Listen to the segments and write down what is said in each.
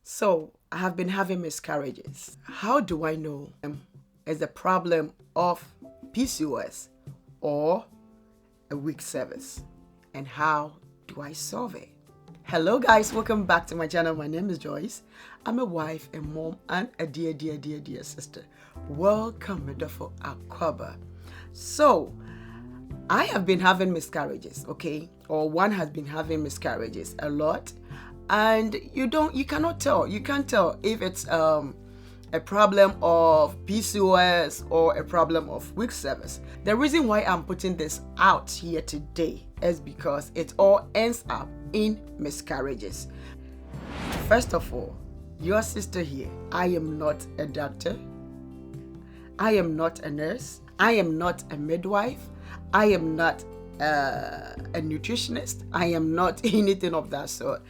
So I have been having miscarriages. How do I know it's a problem of PCOS or a weak cervix? And how do I solve it? Hello guys, welcome back to my channel. My name is Joyce. I'm a wife, a mom, and a dear sister. Welcome, Medofo Akwaba. So I have been having miscarriages, okay? Or one has been having miscarriages a lot. And you can't tell if it's a problem of PCOS or a problem of weak cervix. The reason why I'm putting this out here today is because it all ends up in miscarriages. First of all, your sister here, I am not a doctor. I am not a nurse. I am not a midwife. I am not a nutritionist. I am not anything of that sort.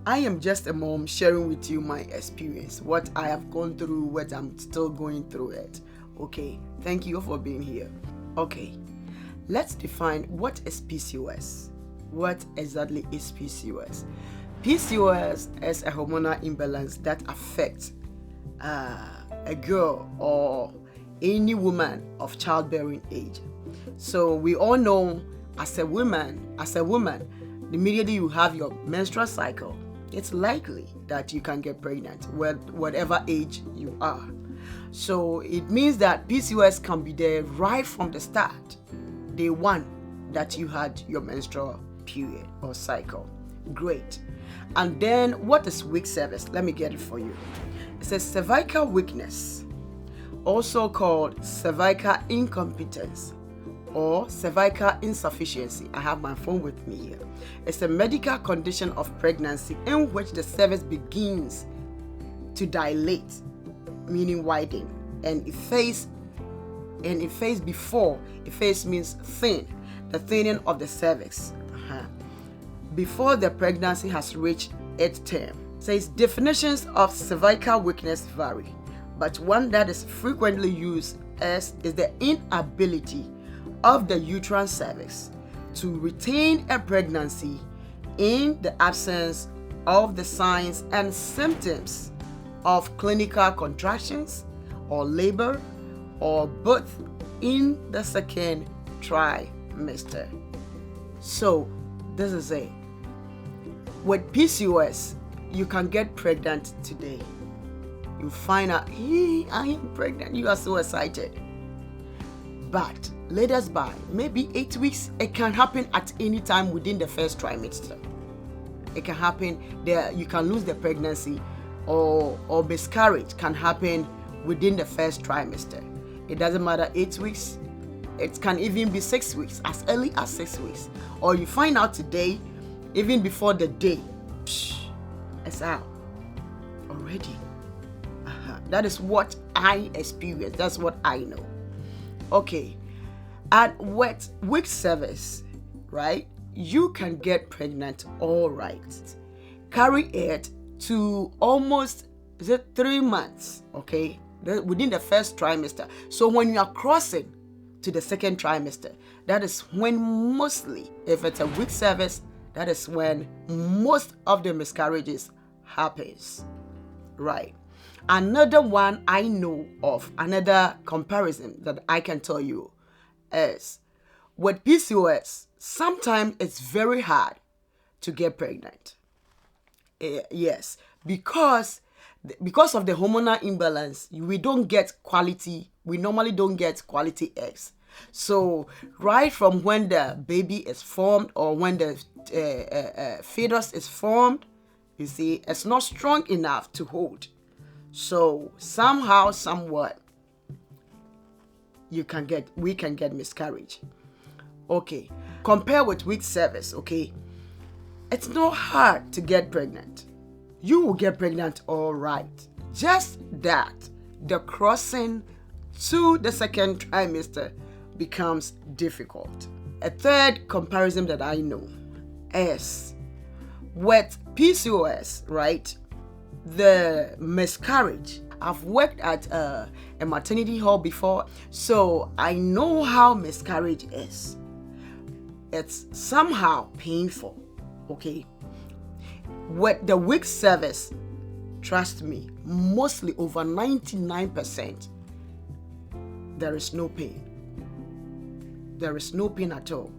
I am just a mom sharing with you my experience, what I have gone through, what I'm still going through it. Okay, thank you for being here. Okay, let's define what is PCOS. What exactly is PCOS? PCOS is a hormonal imbalance that affects a girl or any woman of childbearing age. So we all know as a woman, immediately you have your menstrual cycle, it's likely that you can get pregnant whatever age you are. So it means that PCOS can be there right from the start, day one that you had your menstrual period or cycle. Great. And then what is weak cervix? Let me get it for you. It's a cervical weakness, also called cervical incompetence or cervical insufficiency. I have my phone with me here. It's a medical condition of pregnancy in which the cervix begins to dilate, meaning widen, and efface before. Efface means thin, the thinning of the cervix before the pregnancy has reached its term. Says definitions of cervical weakness vary, but one that is frequently used is the inability of the uterine cervix to retain a pregnancy in the absence of the signs and symptoms of clinical contractions or labor, or both in the second trimester. So this is it. With PCOS, you can get pregnant today. You find out, hey, I am pregnant. You are so excited. But later by maybe 8 weeks, it can happen at any time within the first trimester. It can happen there. You can lose the pregnancy, or miscarriage can happen within the first trimester. It doesn't matter 8 weeks. It can even be 6 weeks, as early as 6 weeks. Or you find out today, even before the day, it's out already. That is what I experienced. That's what I know. Okay, at weak cervix, right? You can get pregnant, all right. Carry it to almost 3 months, okay, within the first trimester. So when you are crossing to the second trimester, that is when mostly, if it's a weak cervix, that is when most of the miscarriages happens, right? Another one I know of, another comparison that I can tell you is with PCOS, sometimes it's very hard to get pregnant. Yes, because of the hormonal imbalance, we normally don't get quality eggs. So right from when the baby is formed or when the fetus is formed, you see, it's not strong enough to hold. So somehow, somewhat, we can get miscarriage. Okay, compare with weak cervix. Okay, it's not hard to get pregnant. You will get pregnant, all right. Just that the crossing to the second trimester becomes difficult. A third comparison that I know is with PCOS, right? The miscarriage. I've worked at a maternity hall before, so I know how miscarriage is. It's somehow painful, okay? With the weak cervix, trust me, mostly over 99%, there is no pain. There is no pain at all.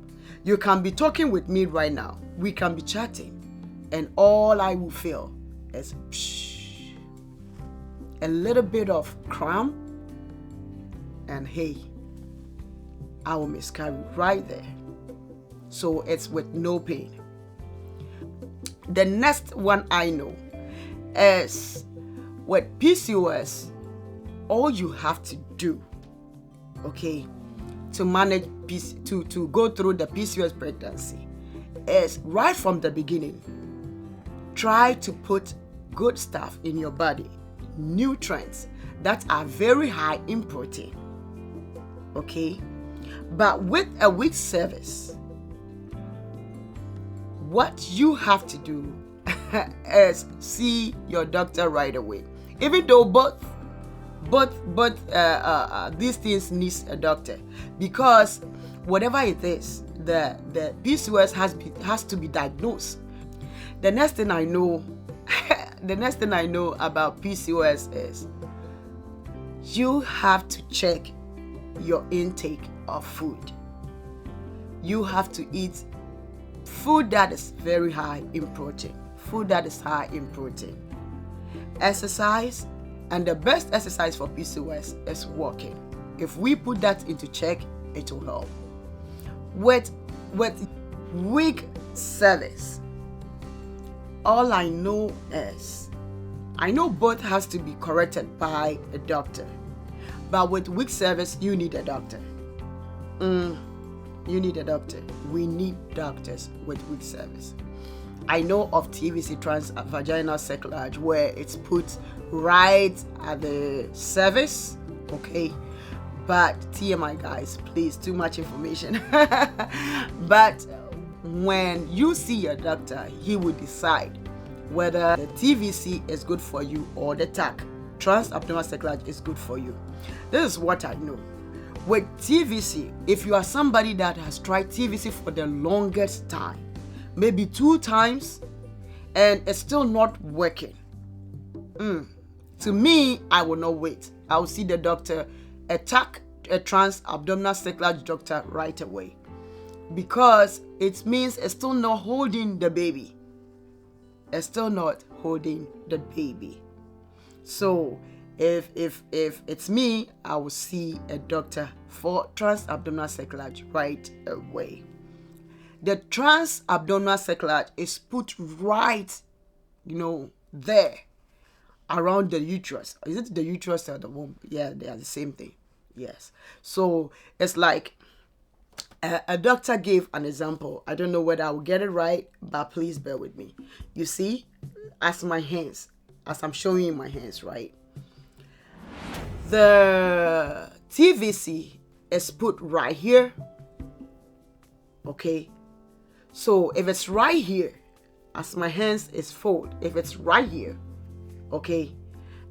You can be talking with me right now. We can be chatting, and all I will feel is a little bit of cramp, and hey, I will miscarry right there. So it's with no pain. The next one I know is with PCOS. All you have to do, okay, to manage to go through the PCOS pregnancy is right from the beginning, try to put good stuff in your body, nutrients that are very high in protein, okay? But with a weak cervix, what you have to do is see your doctor right away. Even though both these things needs a doctor, because whatever it is, the PCOS has to be diagnosed. The next thing I know, about PCOS is you have to check your intake of food. You have to eat food that is very high in protein. Exercise, and the best exercise for PCOS is walking. If we put that into check, it will help. With weak cervix, all I know is, I know both has to be corrected by a doctor, but with weak cervix, you need a doctor. You need a doctor. We need doctors with weak cervix. I know of TVC, transvaginal cerclage, where it's put right at the cervix, okay? But TMI, guys, please, too much information. But when you see your doctor, he will decide whether the TVC is good for you or the TAC, transabdominal cerclage, is good for you. This is what I know. With TVC, if you are somebody that has tried TVC for the longest time, maybe 2 times, and it's still not working, to me, I will not wait. I will see the doctor, a trans-abdominal cerclage doctor right away, because it means it's still not holding the baby. So if it's me, I will see a doctor for trans-abdominal cerclage right away. The trans-abdominal cerclage is put right, there around the uterus. Is it the uterus or the womb? Yeah, they are the same thing. Yes. So it's like a doctor gave an example. I don't know whether I will get it right, but please bear with me. You see, as I'm showing you my hands, right? The TVC is put right here. Okay. So if it's right here, as my hands is folded, if it's right here, okay,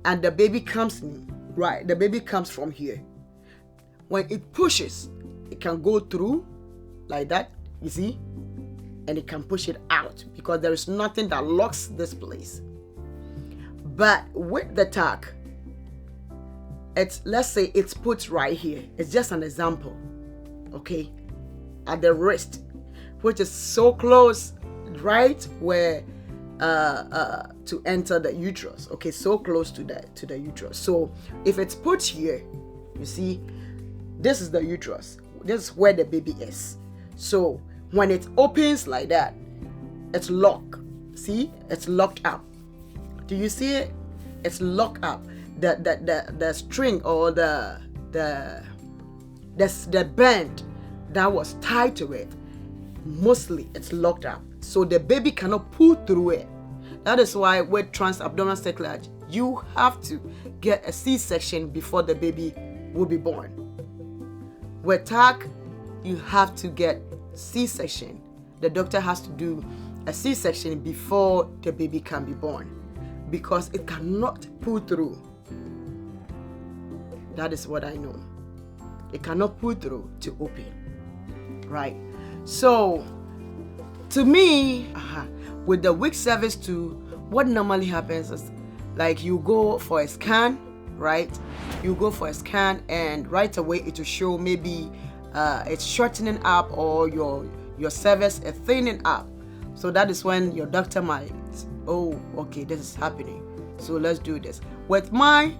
and the baby comes in, right, the baby comes from here. When it pushes, it can go through like that, you see, and it can push it out because there is nothing that locks this place. But with the TAC, let's say it's put right here. It's just an example, okay, at the wrist, which is so close, right where to enter the uterus, okay, so close to the uterus. So if it's put here, you see, this is the uterus. This is where the baby is. So when it opens like that, it's locked. See, it's locked up. Do you see it? It's locked up. The string or the band that was tied to it, mostly it's locked up, so the baby cannot pull through it. That is why with transabdominal cerclage, you have to get a C-section before the baby will be born. With TAC, you have to get C-section. The doctor has to do a C-section before the baby can be born, because it cannot pull through. That is what I know. It cannot pull through to open, right? So, to me, with the weak cervix too, what normally happens is Like you go for a scan, right? You go for a scan and right away it will show maybe it's shortening up or your cervix is thinning up. So that is when your doctor might, oh, okay, this is happening, so let's do this. With mine,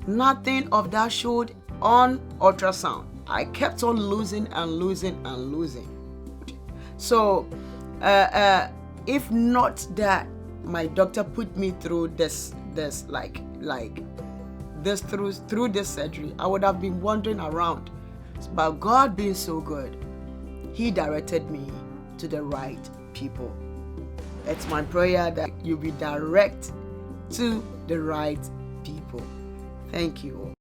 nothing of that showed on ultrasound. I kept on losing and losing and losing. So if not that my doctor put me through this like this through this surgery, I would have been wandering around. But God being so good, He directed me to the right people. It's my prayer that you be direct to the right people. Thank you.